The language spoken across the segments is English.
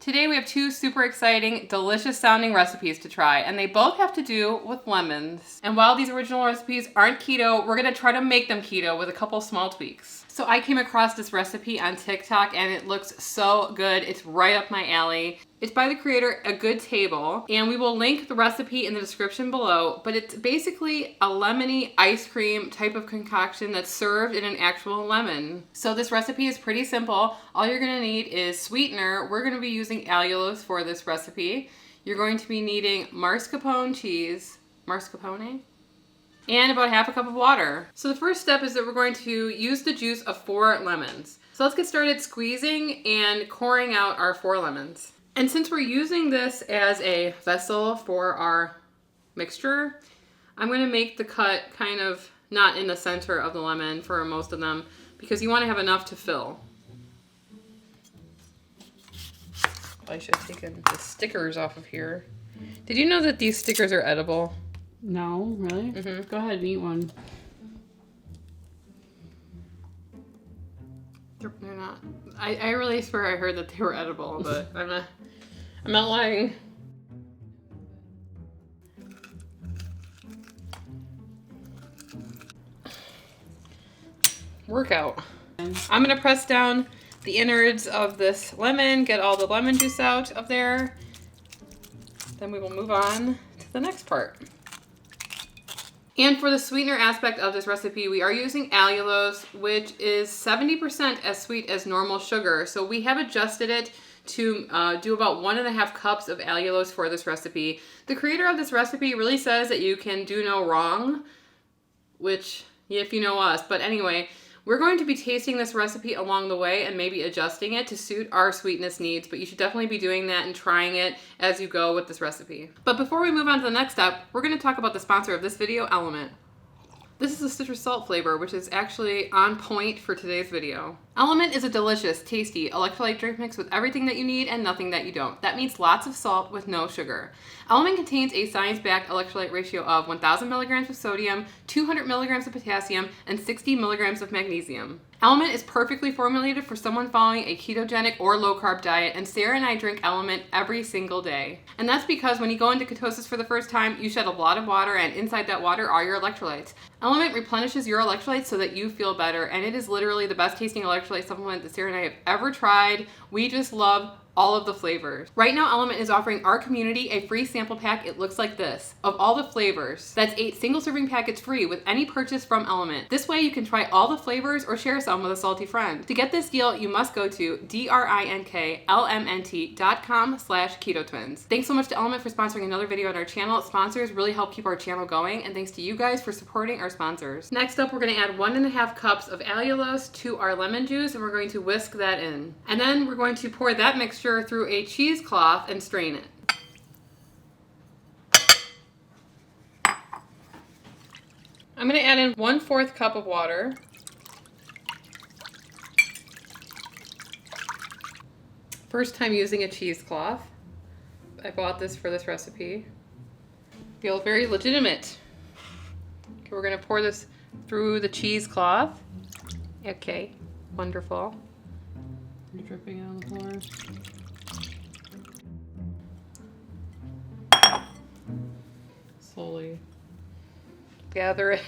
Today we have two super exciting, delicious sounding recipes to try, and they both have to do with lemons. And while these original recipes aren't keto, we're gonna try to make them keto with a couple small tweaks. So I came across this recipe on TikTok and it looks so good. It's right up my alley. It's by the creator A Good Table, and we will link the recipe in the description below, but it's basically a lemony ice cream type of concoction that's served in an actual lemon. So this recipe is pretty simple. All you're gonna need is sweetener. We're gonna be using allulose for this recipe. You're going to be needing mascarpone cheese, mascarpone, and about half a cup of water. So the first step is that we're going to use the juice of 4 lemons. So let's get started squeezing and coring out our 4 lemons. And since we're using this as a vessel for our mixture, I'm going to make the cut kind of not in the center of the lemon for most of them because you want to have enough to fill. I should have taken the stickers off of here. Did you know that these stickers are edible? No, really? Mm-hmm. Go ahead and eat one. They're not. I really swear I heard that they were edible, but I'm not lying. Workout. I'm gonna press down the innards of this lemon, get all the lemon juice out of there. Then we will move on to the next part. And for the sweetener aspect of this recipe, we are using allulose, which is 70% as sweet as normal sugar. So we have adjusted it to do about 1.5 cups of allulose for this recipe. The creator of this recipe really says that you can do no wrong, which, if you know us. But anyway, we're going to be tasting this recipe along the way and maybe adjusting it to suit our sweetness needs, but you should definitely be doing that and trying it as you go with this recipe. But before we move on to the next step, we're going to talk about the sponsor of this video, Element. This is a citrus salt flavor, which is actually on point for today's video. Element is a delicious, tasty electrolyte drink mix with everything that you need and nothing that you don't. That means lots of salt with no sugar. Element contains a science-backed electrolyte ratio of 1,000 milligrams of sodium, 200 milligrams of potassium, and 60 milligrams of magnesium. Element is perfectly formulated for someone following a ketogenic or low-carb diet, and Sarah and I drink Element every single day. And that's because when you go into ketosis for the first time, you shed a lot of water, and inside that water are your electrolytes. Element replenishes your electrolytes so that you feel better, and it is literally the best tasting electrolyte supplement that Sarah and I have ever tried. We just love all of the flavors. Right now, Element is offering our community a free sample pack. It looks like this, of all the flavors. That's 8 single serving packets free with any purchase from Element. This way you can try all the flavors or share some with a salty friend. To get this deal, you must go to drinklmnt.com/ketotwins. Thanks so much to Element for sponsoring another video on our channel. Sponsors really help keep our channel going, and thanks to you guys for supporting our sponsors. Next up, we're gonna add 1.5 cups of allulose to our lemon juice, and we're going to whisk that in. And then we're going to pour that mixture through a cheesecloth and strain it. I'm going to add in 1/4 cup of water. First time using a cheesecloth. I bought this for this recipe. Feels very legitimate. Okay, we're going to pour this through the cheesecloth. Okay, wonderful. You're dripping on the floor. Slowly gather it.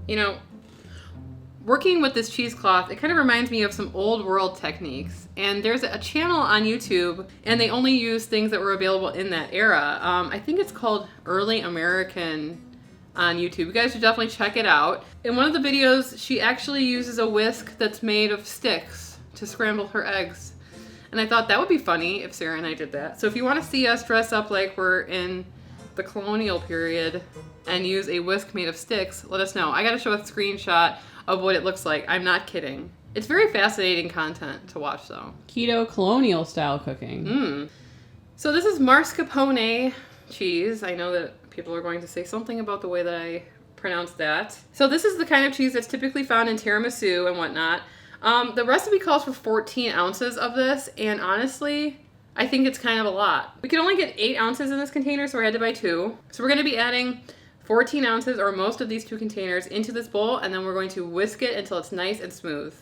You know, working with this cheesecloth, it kind of reminds me of some old world techniques. And there's a channel on YouTube, and they only use things that were available in that era. I think it's called Early American on YouTube. You guys should definitely check it out. In one of the videos, she actually uses a whisk that's made of sticks to scramble her eggs. And I thought that would be funny if Sarah and I did that. So if you want to see us dress up like we're in the colonial period and use a whisk made of sticks, let us know. I gotta show a screenshot of what it looks like. I'm not kidding. It's very fascinating content to watch though. Keto colonial style cooking. So this is mascarpone cheese. I know that people are going to say something about the way that I pronounce that. So this is the kind of cheese that's typically found in tiramisu and whatnot. The recipe calls for 14 ounces of this, and honestly, I think it's kind of a lot. We can only get 8 ounces in this container, so I had to buy 2. So we're going to be adding 14 ounces or most of these 2 containers into this bowl, and then we're going to whisk it until it's nice and smooth.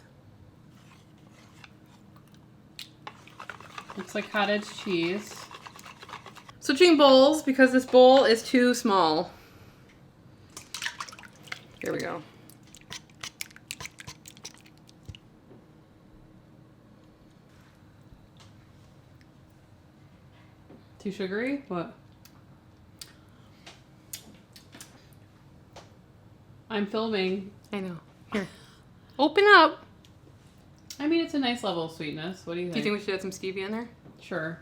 Looks like cottage cheese. Switching bowls because this bowl is too small. Here we go. Too sugary? What? I'm filming. I know. Here. Open up. I mean, it's a nice level of sweetness. What do you think? Do you think we should add some stevia in there? Sure.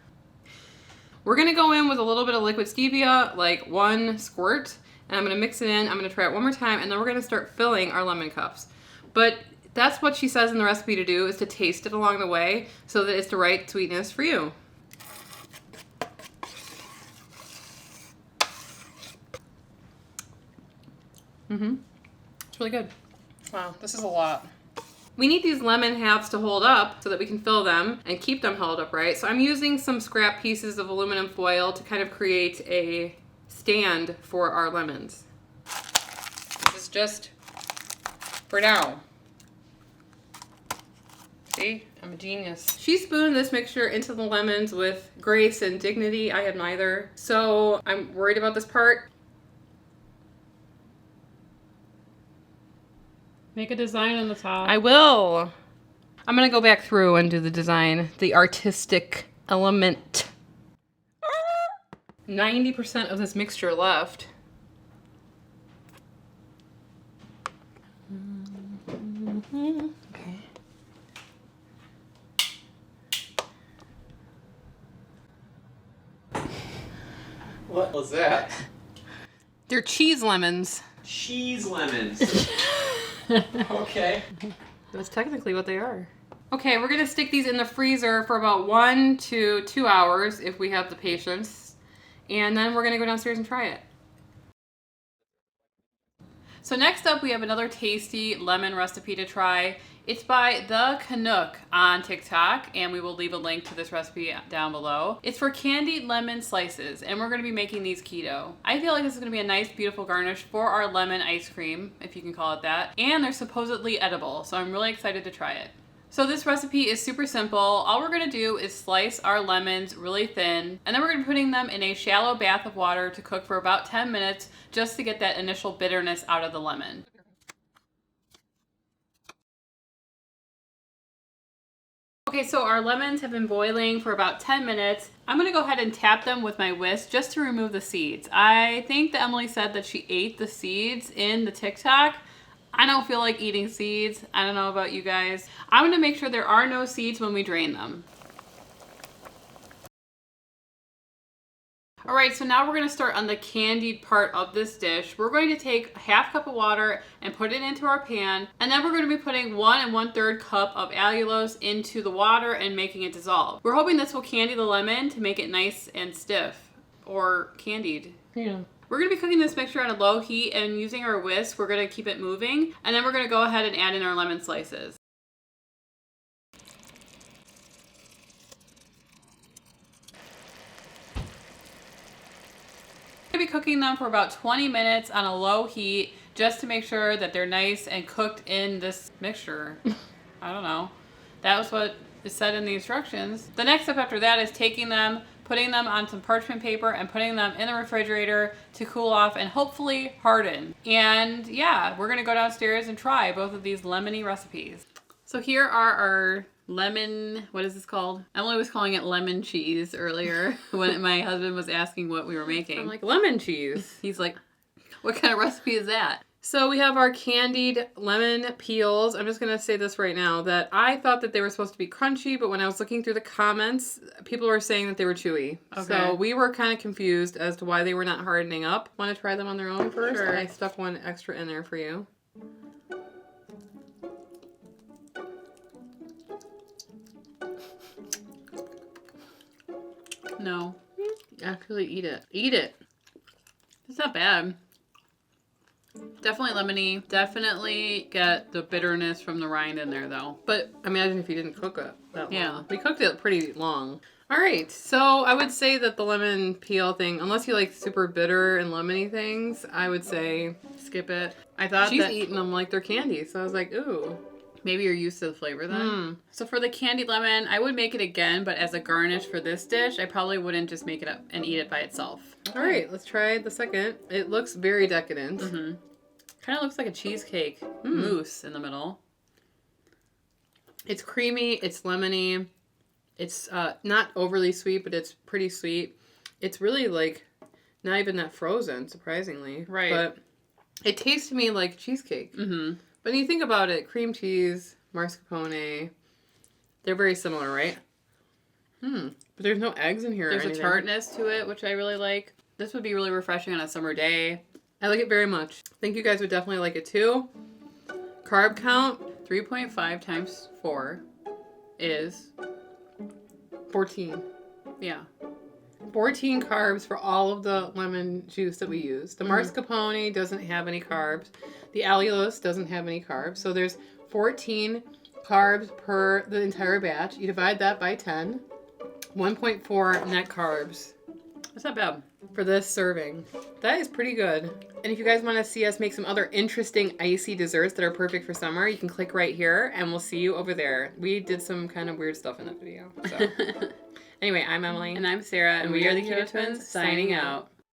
We're going to go in with a little bit of liquid stevia, like 1 squirt, and I'm going to mix it in. I'm going to try it one more time, and then we're going to start filling our lemon cups. But that's what she says in the recipe to do, is to taste it along the way so that it's the right sweetness for you. It's really good. Wow, this is a lot. We need these lemon halves to hold up so that we can fill them and keep them held upright. So I'm using some scrap pieces of aluminum foil to kind of create a stand for our lemons. This is just for now. See, I'm a genius. She spooned this mixture into the lemons with grace and dignity. I had neither. So I'm worried about this part. Make a design on the top. I will. I'm gonna go back through and do the design, the artistic element. 90% of this mixture left. Okay. What was that? They're cheese lemons. Cheese lemons. Okay. That's technically what they are. Okay, we're gonna stick these in the freezer for about 1 to 2 hours if we have the patience. And then we're gonna go downstairs and try it. So next up, we have another tasty lemon recipe to try. It's by The Canuck on TikTok, and we will leave a link to this recipe down below. It's for candied lemon slices, and we're gonna be making these keto. I feel like this is gonna be a nice, beautiful garnish for our lemon ice cream, if you can call it that. And they're supposedly edible, so I'm really excited to try it. So this recipe is super simple. All we're gonna do is slice our lemons really thin, and then we're gonna be putting them in a shallow bath of water to cook for about 10 minutes just to get that initial bitterness out of the lemon. Okay, so our lemons have been boiling for about 10 minutes. I'm gonna go ahead and tap them with my whisk just to remove the seeds. I think that Emily said that she ate the seeds in the TikTok. I don't feel like eating seeds. I don't know about you guys. I'm gonna make sure there are no seeds when we drain them. All right, so now we're gonna start on the candied part of this dish. We're going to take a half cup of water and put it into our pan, and then we're gonna be putting 1 1/3 cup of allulose into the water and making it dissolve. We're hoping this will candy the lemon to make it nice and stiff, or candied. Yeah. We're gonna be cooking this mixture on a low heat, and using our whisk, we're gonna keep it moving, and then we're gonna go ahead and add in our lemon slices. We're gonna be cooking them for about 20 minutes on a low heat, just to make sure that they're nice and cooked in this mixture. I don't know. That was what is said in the instructions. The next step after that is taking them, putting them on some parchment paper and putting them in the refrigerator to cool off and hopefully harden. And yeah, we're gonna go downstairs and try both of these lemony recipes. So here are our lemon, what is this called? Emily was calling it lemon cheese earlier when my husband was asking what we were making. I'm like, lemon cheese. He's like, what kind of recipe is that? So we have our candied lemon peels. I'm just going to say this right now, that I thought that they were supposed to be crunchy, but when I was looking through the comments, people were saying that they were chewy. Okay. So we were kind of confused as to why they were not hardening up. Want to try them on their own first? Sure. I stuck one extra in there for you. No. Actually eat it. Eat it. It's not bad. Definitely lemony. Definitely get the bitterness from the rind in there though. But imagine if you didn't cook it that long. Yeah. We cooked it pretty long. All right, so I would say that the lemon peel thing, unless you like super bitter and lemony things, I would say skip it. I thought She's that eating them like they're candy, so I was like, ooh. maybe you're used to the flavor then. So for the candied lemon, I would make it again, but as a garnish for this dish, I probably wouldn't just make it up and eat it by itself. All right, let's try the second. It looks very decadent. Mm-hmm. Kind of looks like a cheesecake mousse in the middle. It's creamy, it's lemony. It's not overly sweet, but it's pretty sweet. It's really like not even that frozen, surprisingly. Right. But it tastes to me like cheesecake. Mm-hmm. But when you think about it, cream cheese, mascarpone, they're very similar, right? But there's no eggs in here. There's or a anything. tartness to it, which I really like. This would be really refreshing on a summer day. I like it very much. I think you guys would definitely like it too. Carb count, 3.5 times 4 is 14. yeah. 14 carbs for all of the lemon juice that we use. The mascarpone doesn't have any carbs. The allulose doesn't have any carbs. So there's 14 carbs per the entire batch. You divide that by 10. 1.4 net carbs That's not bad. for this serving. That is pretty good. And if you guys want to see us make some other interesting icy desserts that are perfect for summer, you can click right here and we'll see you over there. We did some kind of weird stuff in that video. So. Anyway, I'm Emily. And I'm Sarah, and we are the Keto Twins, signing out.